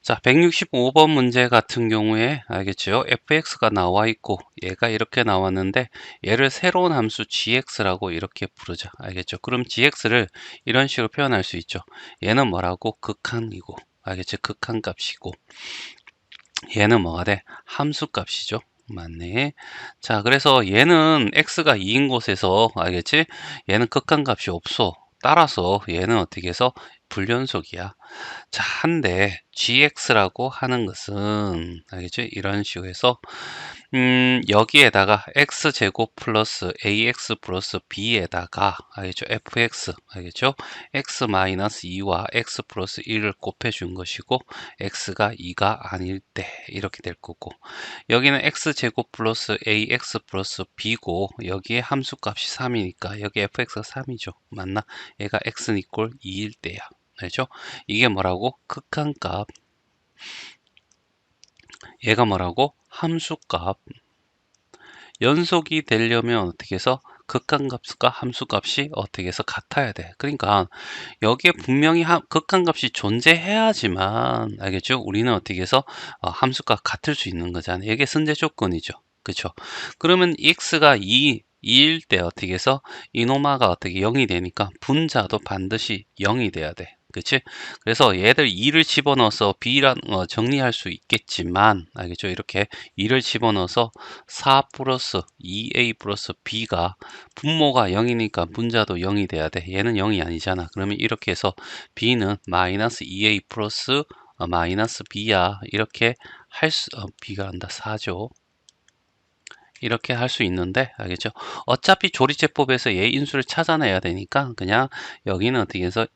자, 165번 문제 같은 경우에 알겠죠? fx가 나와 있고 얘가 이렇게 나왔는데 얘를 새로운 함수 gx라고 이렇게 부르자. 알겠죠? 그럼 gx를 이런 식으로 표현할 수 있죠. 얘는 뭐라고? 극한이고. 알겠죠? 극한값이고. 얘는 뭐가 돼? 함수값이죠. 맞네. 자, 그래서 얘는 x가 2인 곳에서 알겠지? 얘는 극한값이 없어. 따라서 얘는 어떻게 해서 불연속이야. 자, 한데 gx라고 하는 것은 알겠죠? 이런 식으로 해서 여기에다가 x제곱 플러스 ax 플러스 b에다가 알겠죠? fx 알겠죠? x 마이너스 2와 x 플러스 1을 곱해준 것이고 x가 2가 아닐 때 이렇게 될 거고, 여기는 x제곱 플러스 ax 플러스 b고 여기에 함수값이 3이니까 여기 fx가 3이죠. 맞나? 얘가 x는 이꼴 2일 때야. 알죠? 이게 뭐라고? 극한값. 얘가 뭐라고? 함수값. 연속이 되려면 어떻게 해서 극한값과 함수값이 어떻게 해서 같아야 돼. 그러니까 여기에 분명히 극한값이 존재해야지만 알겠죠? 우리는 어떻게 해서 함수가 같을 수 있는 거잖아요. 이게 선제 조건이죠. 그렇죠? 그러면 x가 2일 때 어떻게 해서 이노마가 어떻게 0이 되니까 분자도 반드시 0이 돼야 돼. 그치? 그래서 얘들 2를 집어넣어서 b란 정리할 수 있겠지만 알겠죠? 이렇게 2를 집어넣어서 4 플러스 2a 플러스 b가 분모가 0이니까 분자도 0이 돼야 돼. 얘는 0이 아니잖아. 그러면 이렇게 해서 b는 마이너스 2a 플러스 마이너스 b야. 이렇게 b가 한다 4죠. 이렇게 할 수 있는데 알겠죠? 어차피 조리제법에서 얘 인수를 찾아내야 되니까 그냥 여기는 어떻게 해서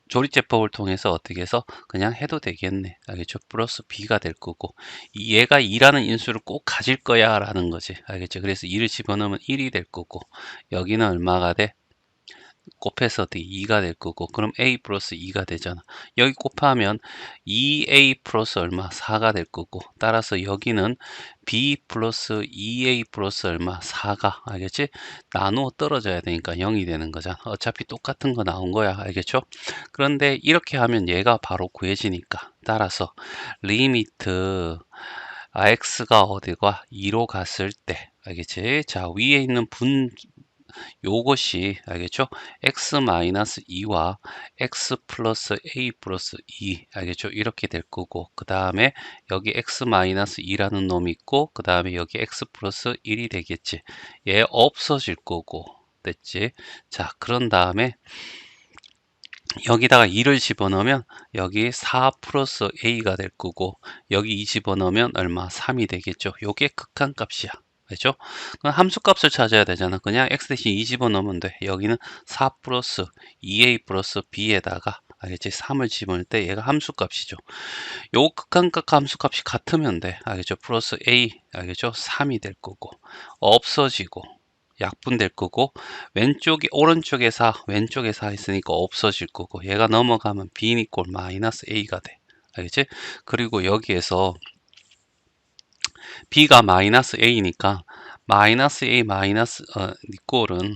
조리제법을 통해서 어떻게 해서 그냥 해도 되겠네. 알겠죠? 플러스 b가 될 거고, 얘가 2라는 인수를 꼭 가질 거야 라는 거지. 알겠죠? 그래서 2를 집어넣으면 1이 될 거고, 여기는 얼마가 돼? 곱해서 어떻게 2가 될 거고, 그럼 a 플러스 2가 되잖아. 여기 곱하면 2a 플러스 얼마? 4가 될 거고, 따라서 여기는 b 플러스 2a 플러스 얼마? 4가, 알겠지? 나누어 떨어져야 되니까 0이 되는 거잖아. 어차피 똑같은 거 나온 거야. 알겠죠? 그런데 이렇게 하면 얘가 바로 구해지니까, 따라서 리미트 x가 어디가 2로 갔을 때, 알겠지? 자, 위에 있는 요것이 알겠죠? x-2와 x 플러스 a 플러스 2 알겠죠? 이렇게 될 거고, 그 다음에 여기 x-2라는 놈이 있고, 그 다음에 여기 x 플러스 1이 되겠지. 얘 없어질 거고, 됐지? 자, 그런 다음에 여기다가 2를 집어넣으면 여기 4 플러스 a가 될 거고, 여기 2 집어넣으면 얼마? 3이 되겠죠. 요게 극한값이야. 그죠? 그럼 함수값을 찾아야 되잖아. 그냥 x 대신 2 집어넣으면 돼. 여기는 4 플러스 2a 플러스 b에다가 알겠지? 3을 집어넣을 때 얘가 함수값이죠. 요 극한값 함수값이 같으면 돼. 알겠죠? 플러스 a 알겠죠? 3이 될 거고, 없어지고 약분될 거고, 왼쪽이 오른쪽에 4 왼쪽에 4 있으니까 없어질 거고, 얘가 넘어가면 b니 꼴 마이너스 a가 돼. 알겠지? 그리고 여기에서 b가 마이너스 a니까 마이너스 a 마이너스 니 꼴은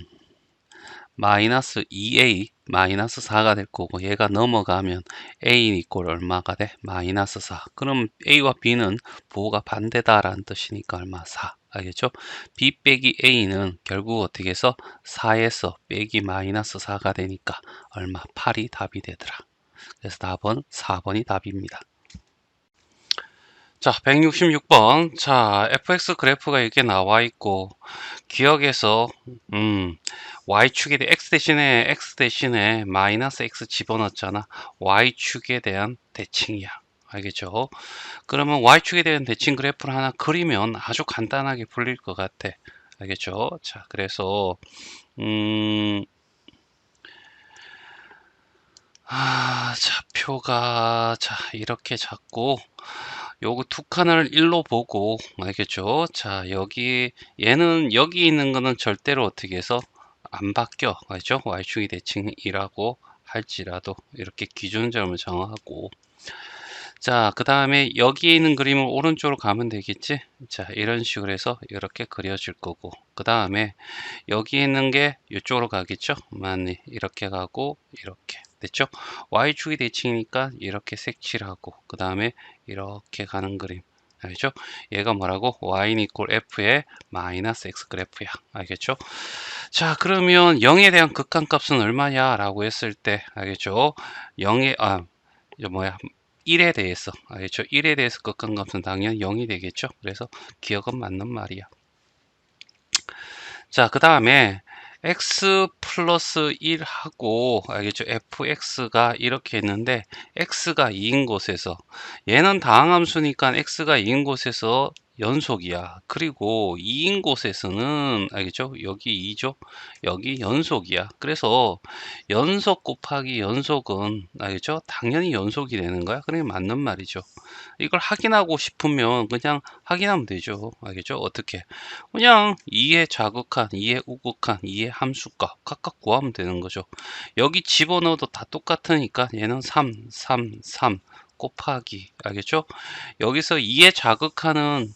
마이너스 2a 마이너스 4가 될 거고, 얘가 넘어가면 a 이꼴 얼마가 돼? 마이너스 4. 그럼 a와 b는 부호가 반대다라는 뜻이니까 얼마? 4. 알겠죠? b 빼기 a는 결국 어떻게 해서 4에서 빼기 마이너스 4가 되니까 얼마? 8이 답이 되더라. 그래서 답은 4번이 답입니다. 자, 166번. 자, fx 그래프가 이렇게 나와 있고, 기억에서 y축에 대해 x 대신에 마이너스 x 집어넣었잖아. y축에 대한 대칭이야. 알겠죠? 그러면 y축에 대한 대칭 그래프를 하나 그리면 아주 간단하게 풀릴 것 같아. 알겠죠? 자, 그래서 좌표가 자 이렇게 잡고 요거 두 칸을 1로 보고, 알겠죠? 자, 여기 얘는 여기 있는 거는 절대로 어떻게 해서 안 바뀌어. 알죠? y축이 대칭이라고 할지라도 이렇게 기준점을 정하고, 자, 그 다음에 여기에 있는 그림을 오른쪽으로 가면 되겠지? 자, 이런 식으로 해서 이렇게 그려질 거고, 그 다음에 여기 있는 게 이쪽으로 가겠죠? 많이 이렇게 가고 이렇게. 됐죠? y축이 대칭이니까 이렇게 색칠하고 그 다음에 이렇게 가는 그림. 알겠죠? 얘가 뭐라고? y는 equal f의 마이너스 x 그래프야. 알겠죠? 자, 그러면 0에 대한 극한값은 얼마냐 라고 했을 때 알겠죠? 0에 이제 뭐야 1에 대해서 알겠죠? 1에 대해서 극한값은 당연히 0이 되겠죠? 그래서 기억은 맞는 말이야. 자, 그 다음에 x 플러스 1하고 알겠죠? fx가 이렇게 있는데 x가 2인 곳에서 얘는 다항함수니까 x가 2인 곳에서 연속이야. 그리고 2인 곳에서는 알겠죠? 여기 2죠? 여기 연속이야. 그래서 연속 곱하기 연속은 알겠죠? 당연히 연속이 되는 거야. 그게 맞는 말이죠. 이걸 확인하고 싶으면 그냥 확인하면 되죠. 알겠죠? 어떻게? 그냥 2의 자극한, 2의 우극한, 2의 함수값 각각 구하면 되는 거죠. 여기 집어넣어도 다 똑같으니까 얘는 3, 3, 3 곱하기 알겠죠? 여기서 2의 자극하는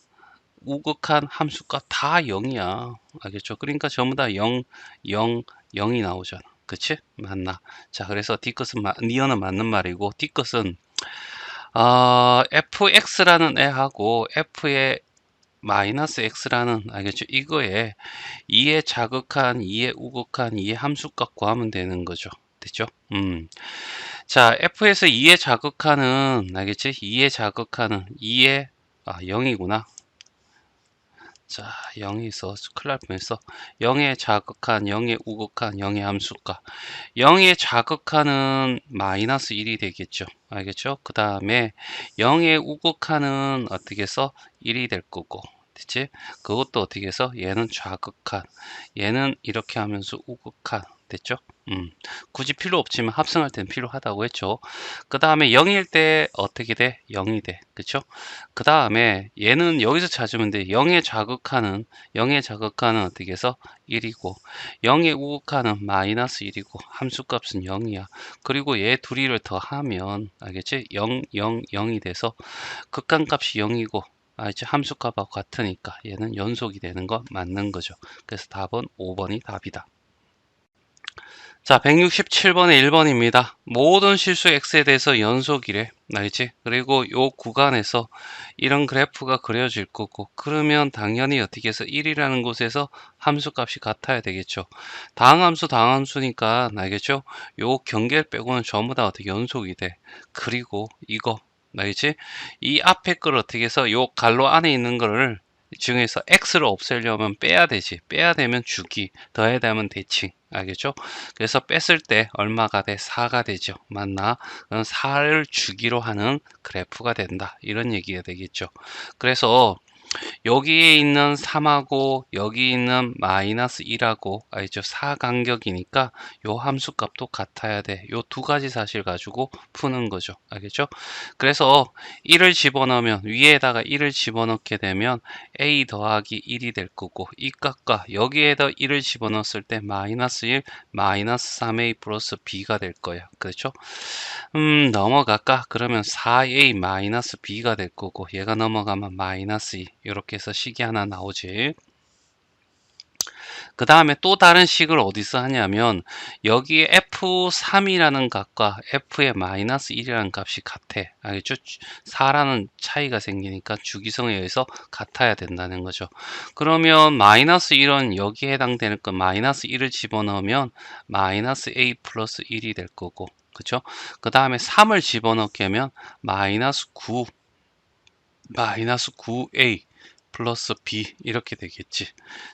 우극한 함수값 다 0이야. 알겠죠? 그러니까 전부 다 0, 0, 0이 나오잖아. 그치? 맞나? 자, 그래서 D것은 니어는 맞는 말이고 D것은 fx라는 애하고 f의 마이너스 x라는 알겠죠? 이거에 2의 자극한, 2의 우극한, 2의 함수값 구하면 되는 거죠. 됐죠? 자, f에서 2의 자극하는 알겠지? 2의 자극하는 2의 0이구나. 자, 0이 있어. 큰일 날 뻔했어. 0의 자극한, 0의 우극한, 0의 함수값. 0의 자극하는 마이너스 1이 되겠죠. 알겠죠? 그 다음에 0의 우극하는 어떻게 해서 1이 될 거고. 됐지? 그것도 어떻게 해서 얘는 자극한, 얘는 이렇게 하면서 우극한. 됐죠? 굳이 필요 없지만 합성할 때는 필요하다고 했죠. 그 다음에 0일 때 어떻게 돼? 0이 돼. 그쵸? 그 다음에 얘는 여기서 찾으면 돼. 0의 자극하는 어떻게 해서 1이고 0의 우극하는 마이너스 1이고 함수값은 0이야. 그리고 얘 둘이를 더하면 알겠지? 0, 0, 0이 돼서 극한값이 0이고 알지? 함수값하고 같으니까 얘는 연속이 되는 거 맞는 거죠. 그래서 답은 5번이 답이다. 자, 167번에 1번입니다. 모든 실수 x에 대해서 연속이래. 알지? 그리고 요 구간에서 이런 그래프가 그려질 거고, 그러면 당연히 어떻게 해서 1이라는 곳에서 함수값이 같아야 되겠죠. 다항함수니까, 알겠죠? 요 경계를 빼고는 전부 다 어떻게 연속이 돼. 그리고 이거, 알겠지? 이 앞에 걸 어떻게 해서 요 갈로 안에 있는 거를 중에서 x를 없애려면 빼야 되지. 빼야 되면 주기, 더해야 되면 대칭. 알겠죠? 그래서 뺐을 때 얼마가 돼? 4가 되죠. 맞나? 그럼 4를 주기로 하는 그래프가 된다. 이런 얘기가 되겠죠. 그래서 여기에 있는 3하고 여기 있는 마이너스 1하고 알죠? 4간격이니까 요 함수값도 같아야 돼. 요 두 가지 사실 가지고 푸는 거죠. 알겠죠? 그래서 1을 집어넣으면 위에다가 1을 집어넣게 되면 a 더하기 1이 될 거고 이 값과 여기에다 1을 집어넣었을 때 마이너스 1 마이너스 3a 플러스 b가 될 거야. 그렇죠? 넘어갈까? 그러면 4a 마이너스 b가 될 거고 얘가 넘어가면 마이너스 2 이렇게 해서 식이 하나 나오지. 그 다음에 또 다른 식을 어디서 하냐면 여기 f3이라는 값과 f의 마이너스 1이라는 값이 같아. 알겠죠? 4라는 차이가 생기니까 주기성에 의해서 같아야 된다는 거죠. 그러면 마이너스 1은 여기에 해당되는 건 마이너스 1을 집어넣으면 마이너스 a 플러스 1이 될 거고 그쵸? 그 다음에 3을 집어넣게 하면 마이너스 9a 플러스 b 이렇게 되겠지.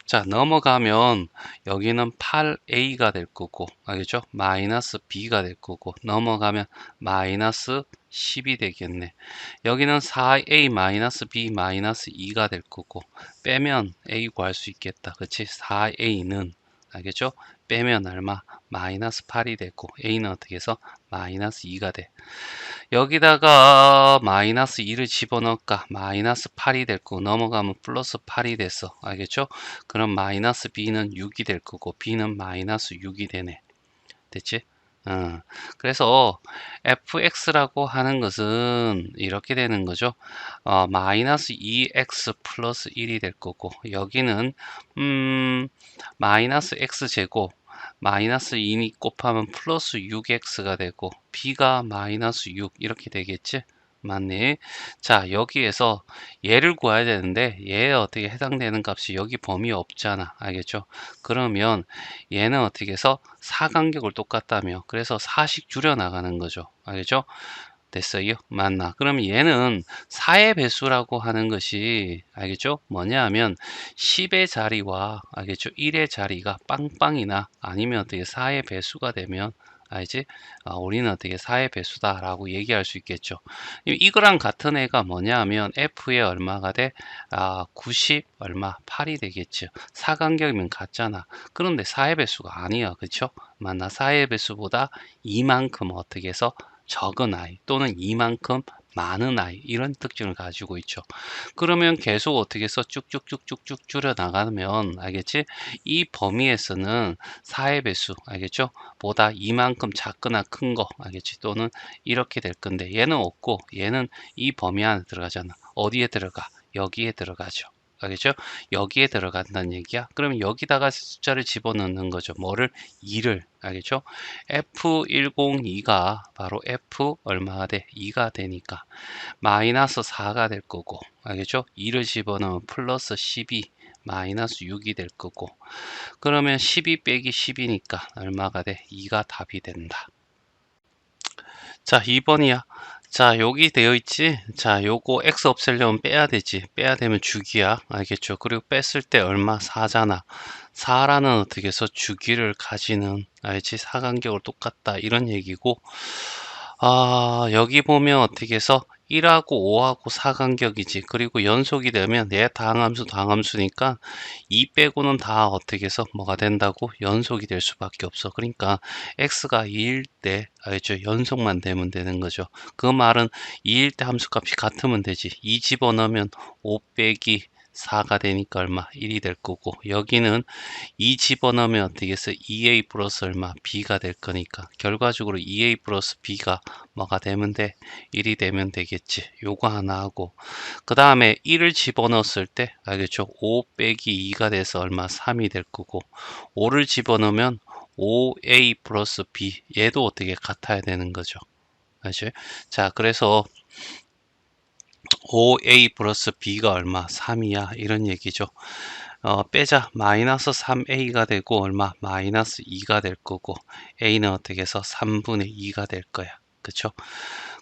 자, 넘어가면 여기는 8a가 될 거고 알겠죠? 마이너스 b가 될 거고 넘어가면 마이너스 10이 되겠네. 여기는 4a 마이너스 b 마이너스 2가 될 거고 빼면 a 구할 수 있겠다. 그치? 4a는 알겠죠? 빼면 얼마? 마이너스 8이 되고 a는 어떻게 해서 마이너스 2가 돼. 여기다가 마이너스 2를 집어넣을까? 마이너스 8이 될 거고 넘어가면 플러스 8이 됐어. 알겠죠? 그럼 마이너스 b는 6이 될 거고 b는 마이너스 6이 되네. 됐지? 그래서 fx라고 하는 것은 이렇게 되는 거죠. 마이너스 2x 플러스 1이 될 거고 여기는 마이너스 x제곱 마이너스 2 곱하면 플러스 6x가 되고 b가 마이너스 6 이렇게 되겠지? 맞네. 자, 여기에서 얘를 구해야 되는데 얘에 어떻게 해당되는 값이 여기 범위 없잖아. 알겠죠? 그러면 얘는 어떻게 해서 사간격을 똑같다며. 그래서 4씩 줄여 나가는 거죠. 알겠죠? 됐어요? 맞나? 그럼 얘는 4의 배수라고 하는 것이 알겠죠? 뭐냐 하면 10의 자리와 알겠죠? 1의 자리가 빵빵이나 아니면 어떻게 4의 배수가 되면 알지? 우리는 어떻게 4의 배수다 라고 얘기할 수 있겠죠. 이거랑 같은 애가 뭐냐 하면 F의 얼마가 돼? 90 얼마? 8이 되겠죠. 사간격이면 같잖아. 그런데 4의 배수가 아니야. 그쵸? 맞나? 4의 배수보다 이만큼 어떻게 해서 적은 아이 또는 이만큼 많은 아이 이런 특징을 가지고 있죠. 그러면 계속 어떻게 해서 쭉쭉쭉쭉쭉 줄여 나가면 알겠지? 이 범위에서는 4의 배수 알겠죠? 보다 이만큼 작거나 큰 거 알겠지? 또는 이렇게 될 건데 얘는 없고 얘는 이 범위 안에 들어가잖아. 어디에 들어가? 여기에 들어가죠. 알겠죠? 여기에 들어간다는 얘기야. 그러면 여기다가 숫자를 집어넣는 거죠. 뭐를? 2를. 알겠죠? F102가 바로 F 얼마가 돼? 2가 되니까 마이너스 4가 될 거고 알겠죠? 2를 집어넣으면 플러스 12 마이너스 6이 될 거고 그러면 12 빼기 10이니까 얼마가 돼? 2가 답이 된다. 자, 2번이야. 자, 여기 되어 있지? 자, 요거 x 없애려면 빼야 되지. 빼야 되면 주기야. 알겠죠? 그리고 뺐을 때 얼마? 4잖아. 4라는 어떻게 해서 주기를 가지는, 알지? 사간격을 똑같다. 이런 얘기고, 여기 보면 어떻게 해서 1하고 5하고 사간격이지. 그리고 연속이 되면 얘 다항함수 다항함수니까 2 빼고는 다 어떻게 해서 뭐가 된다고? 연속이 될 수밖에 없어. 그러니까 x가 2일 때 알죠? 연속만 되면 되는 거죠. 그 말은 2일 때 함수값이 같으면 되지. 2 집어넣으면 5 빼기 4가 되니까 얼마? 1이 될 거고 여기는 2 집어넣으면 어떻게 해서 2a 플러스 얼마? b가 될 거니까 결과적으로 2a 플러스 b가 뭐가 되면 돼? 1이 되면 되겠지. 요거 하나 하고 그 다음에 1을 집어넣었을 때 알겠죠? 5 빼기 2가 돼서 얼마? 3이 될 거고 5를 집어넣으면 5a 플러스 b 얘도 어떻게 같아야 되는 거죠. 알죠? 자, 그래서 5a 플러스 b가 얼마? 3이야. 이런 얘기죠. 빼자. 마이너스 3a가 되고 얼마? 마이너스 2가 될 거고 a는 어떻게 해서 3분의 2가 될 거야. 그쵸?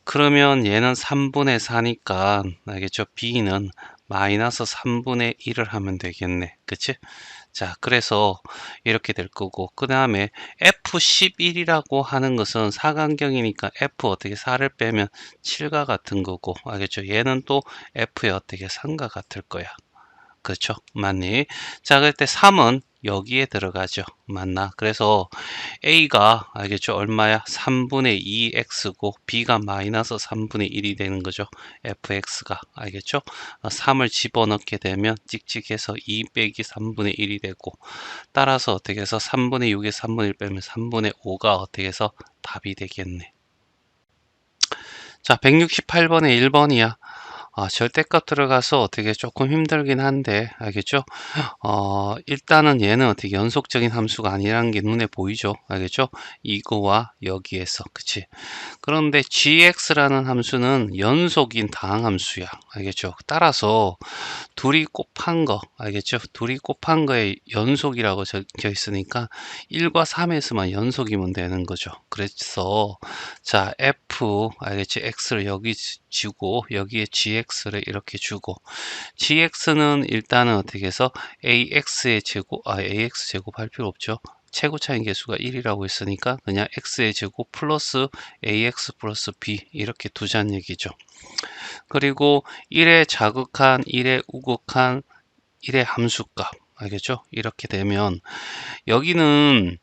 그러면 얘는 3분의 4니까 알겠죠? b는 마이너스 3분의 1을 하면 되겠네. 그치? 자, 그래서 이렇게 될 거고 그 다음에 F11이라고 하는 것은 사간격이니까 F 어떻게 4를 빼면 7과 같은 거고 알겠죠? 얘는 또 F에 어떻게 3과 같을 거야. 그렇죠? 맞니? 자, 그럴 때 3은 여기에 들어가죠. 맞나? 그래서 A가 알겠죠? 얼마야? 3분의 2X고 B가 마이너스 3분의 1이 되는 거죠. FX가 알겠죠? 3을 집어넣게 되면 찍찍해서 2 빼기 3분의 1이 되고 따라서 어떻게 해서 3분의 6에 3분의 1 빼면 3분의 5가 어떻게 해서 답이 되겠네. 자, 168번에 1번이야. 절대값 들어가서 어떻게 조금 힘들긴 한데 알겠죠? 일단은 얘는 어떻게 연속적인 함수가 아니라는 게 눈에 보이죠? 알겠죠? 이거와 여기에서 그치? 그런데 gx라는 함수는 연속인 다항함수야. 알겠죠? 따라서 둘이 곱한 거 알겠죠? 둘이 곱한 거에 연속이라고 적혀 있으니까 1과 3에서만 연속이면 되는 거죠. 그래서 자 f 알겠지? x를 여기 주고 여기에 gx를 이렇게 주고 gx는 일단은 어떻게 해서 ax의 제곱 ax 제곱할 필요 없죠. 최고차인 개수가 1이라고 했으니까 그냥 x의 제곱 플러스 ax 플러스 b 이렇게 두자는 얘기죠. 그리고 1의 자극한 1의 우극한 1의 함수값 알겠죠? 이렇게 되면 여기는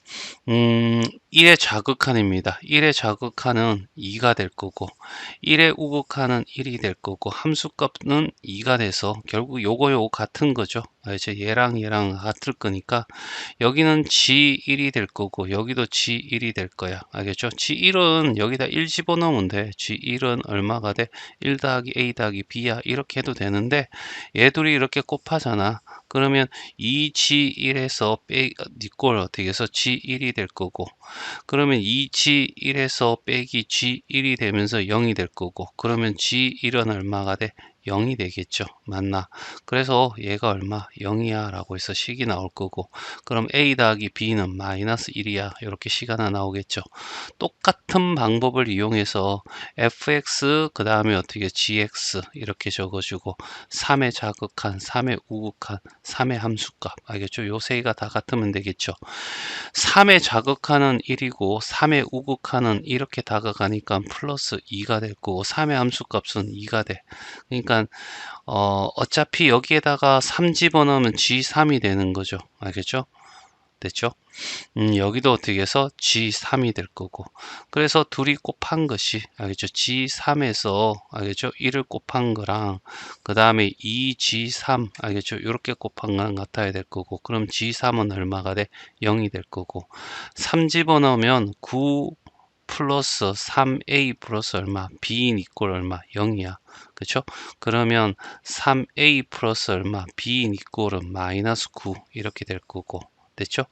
1의 자극한입니다. 1의 자극한은 2가 될 거고 1의 우극한은 1이 될 거고 함수값은 2가 돼서 결국 요거 같은 거죠. 이제 얘랑 같을 거니까 여기는 G1이 될 거고 여기도 G1이 될 거야. 알겠죠? G1은 여기다 1 집어넣으면 돼. G1은 얼마가 돼? 1 더하기 A 더하기 B야. 이렇게 해도 되는데 얘 둘이 이렇게 곱하잖아. 그러면 이 G1에서 니꼴 어떻게 해서 G1이 될 거고, 그러면 이 G1에서 빼기 G1이 되면서 0이 될 거고, 그러면 G1은 얼마가 돼? 0이 되겠죠. 맞나? 그래서 얘가 얼마? 0이야 라고 해서 식이 나올 거고, 그럼 A 더하기 B는 마이너스 1이야. 이렇게 식 하나 나오겠죠. 똑같은 방법을 이용해서 fx 그 다음에 어떻게 gx 이렇게 적어주고 3의 자극한, 3의 우극한, 3의 함수값 알겠죠? 요 세 개가 다 같으면 되겠죠. 3의 자극한은 1이고 3의 우극한은 이렇게 다가가니까 플러스 2가 될 거고 3의 함수값은 2가 돼. 그러니까 어차피 여기에다가 3 집어넣으면 G3이 되는 거죠. 알겠죠? 됐죠? 여기도 어떻게 해서 G3이 될 거고, 그래서 둘이 곱한 것이 알겠죠? G3에서 알겠죠? 1을 곱한 거랑 그 다음에 2G3 알겠죠? 이렇게 곱한 거랑 같아야 될 거고, 그럼 G3은 얼마가 돼? 0이 될 거고, 3 집어넣으면 9 플러스 3A 플러스 얼마? B인 이꼴 얼마? 0이야. 그쵸? 그러면 3A 플러스 얼마? B인 이꼴은 마이너스 9 이렇게 될 거고, 됐죠?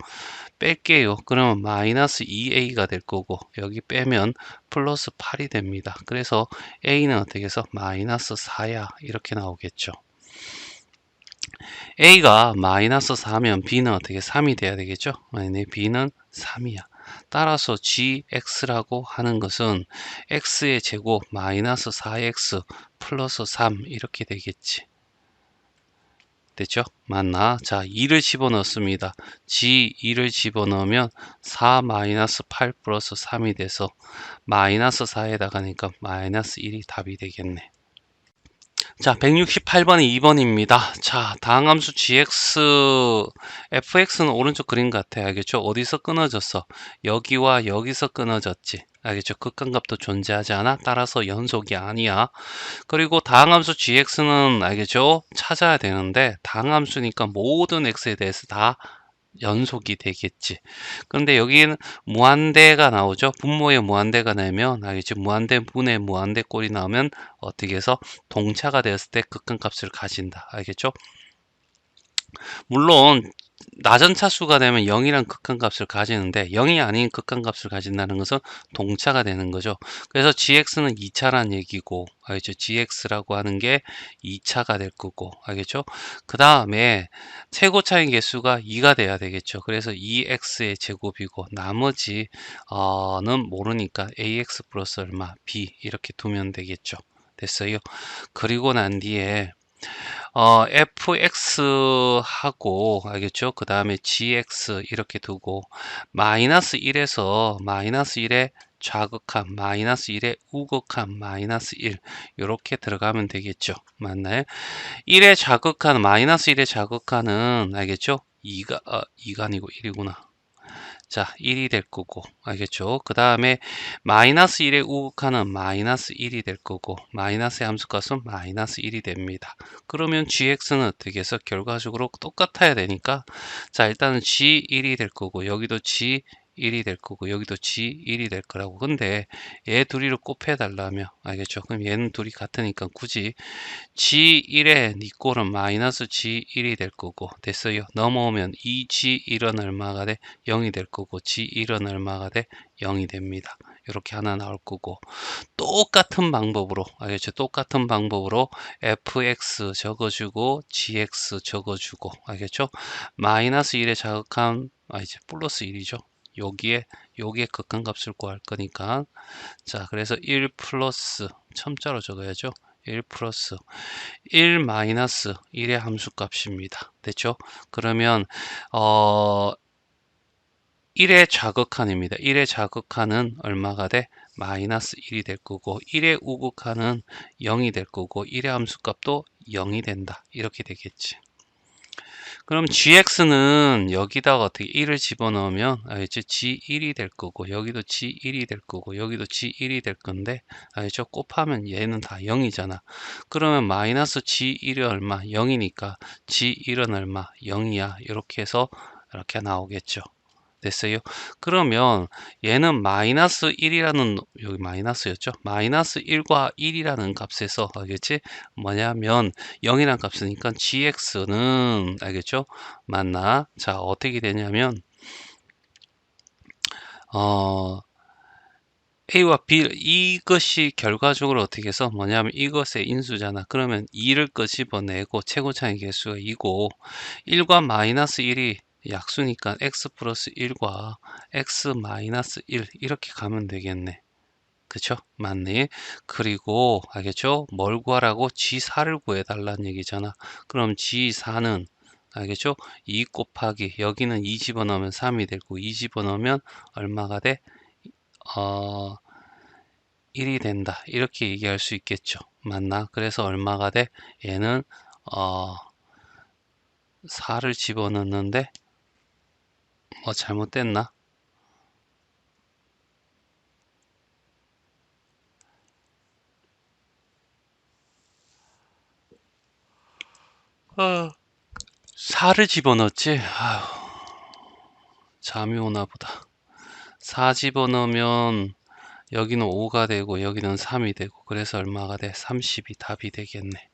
뺄게요. 그러면 마이너스 2a가 될 거고, 여기 빼면 플러스 8이 됩니다. 그래서 a는 어떻게 해서 마이너스 4야 이렇게 나오겠죠. a가 마이너스 4면 b는 어떻게 3이 돼야 되겠죠. 네, b는 3이야. 따라서 gx라고 하는 것은 x의 제곱 마이너스 4x 플러스 3 이렇게 되겠지. 됐죠? 맞나? 자, 2를 집어넣습니다. G2를 집어넣으면 4-8 플러스 3이 돼서 마이너스 4에다가니까 마이너스 1이 답이 되겠네. 자, 168번이 2번입니다. 자, 다항함수 gx, fx는 오른쪽 그림 같아. 알겠죠? 어디서 끊어졌어? 여기와 여기서 끊어졌지. 알겠죠? 극한값도 존재하지 않아? 따라서 연속이 아니야. 그리고 다항함수 gx는 알겠죠? 찾아야 되는데 다항함수니까 모든 x에 대해서 다 연속이 되겠지. 그런데 여기는 무한대가 나오죠. 분모에 무한대가 나면 알겠지. 무한대 분의 무한대 꼴이 나오면 어떻게 해서 동차가 되었을 때 극한값을 가진다. 알겠죠? 물론 낮은 차수가 되면 0이란 극한값을 가지는데 0이 아닌 극한값을 가진다는 것은 동차가 되는 거죠. 그래서 gx는 2차란 얘기고, 알겠죠? gx라고 하는 게 2차가 될 거고, 알겠죠? 그 다음에 최고차의 개수가 2가 돼야 되겠죠. 그래서 2x의 제곱이고 나머지는 모르니까 ax 플러스 얼마 b 이렇게 두면 되겠죠. 됐어요. 그리고 난 뒤에 fx하고 알겠죠? 그 다음에 gx 이렇게 두고 마이너스 1에서 마이너스 1에 좌극한 마이너스 1에 우극한 마이너스 1 이렇게 들어가면 되겠죠. 맞나요? 1에 좌극한 마이너스 1에 좌극한은 알겠죠? 2가 아니고 1이구나. 자, 1이 될 거고, 알겠죠? 그 다음에 마이너스 1의 우극하는 마이너스 1이 될 거고, 마이너스의 함수값은 마이너스 1이 됩니다. 그러면 gx는 어떻게 해서 결과적으로 똑같아야 되니까, 자, 일단은 g1이 될 거고, 여기도 g1이 될 거고, 여기도 g1이 될 거라고. 근데 얘 둘이를 곱해달라며, 알겠죠? 그럼 얘는 둘이 같으니까 굳이 G1의 니꼴은 마이너스 G1이 될 거고, 됐어요. 넘어오면 2G1은 얼마가 돼? 0이 될 거고, G1은 얼마가 돼? 0이 됩니다. 이렇게 하나 나올 거고, 똑같은 방법으로, 알겠죠? 똑같은 방법으로 fx 적어주고 gx 적어주고, 알겠죠? 마이너스 1의 자극함, 이제 플러스 1이죠. 여기에 극한값을 구할 거니까, 자, 그래서 1 플러스 첨자로 적어야죠. 1 플러스 1 마이너스 1의 함수값입니다. 됐죠? 그러면 1의 좌극한입니다. 1의 좌극한은 얼마가 돼? 마이너스 1이 될 거고, 1의 우극한은 0이 될 거고, 1의 함수값도 0이 된다. 이렇게 되겠지. 그럼 gx는 여기다가 어떻게 1을 집어넣으면 알겠죠? g1이 될 거고, 여기도 g1이 될 거고, 여기도 g1이 될 건데, 알겠죠? 곱하면 얘는 다 0이잖아. 그러면 마이너스 g1이 얼마? 0이니까 g1은 얼마? 0이야. 이렇게 해서 이렇게 나오겠죠. 됐어요. 그러면 얘는 마이너스 1이라는 여기 마이너스였죠. 마이너스 1과 1이라는 값에서 알겠지? 뭐냐면 0이라는 값이니까 gx는 알겠죠? 맞나? 자, 어떻게 되냐면 어 A와 B 이것이 결과적으로 어떻게 해서 뭐냐면 이것의 인수잖아. 그러면 2를 끄집어내고 최고차의 개수가 2고 1과 마이너스 1이 약수니까 x 플러스 1과 x 마이너스 1 이렇게 가면 되겠네. 그쵸? 맞네. 그리고 알겠죠? 뭘 구하라고? G4를 구해달라는 얘기잖아. 그럼 G4는 알겠죠? 2 곱하기 여기는 2 집어넣으면 3이 되고 2 집어넣으면 얼마가 돼? 어, 1이 된다. 이렇게 얘기할 수 있겠죠. 맞나? 그래서 얼마가 돼? 얘는 4를 집어넣는데 뭐 잘못됐나? 어, 4를 집어넣었지? 아휴, 잠이 오나 보다. 4 집어넣으면 여기는 5가 되고 여기는 3이 되고 그래서 얼마가 돼? 30이 답이 되겠네.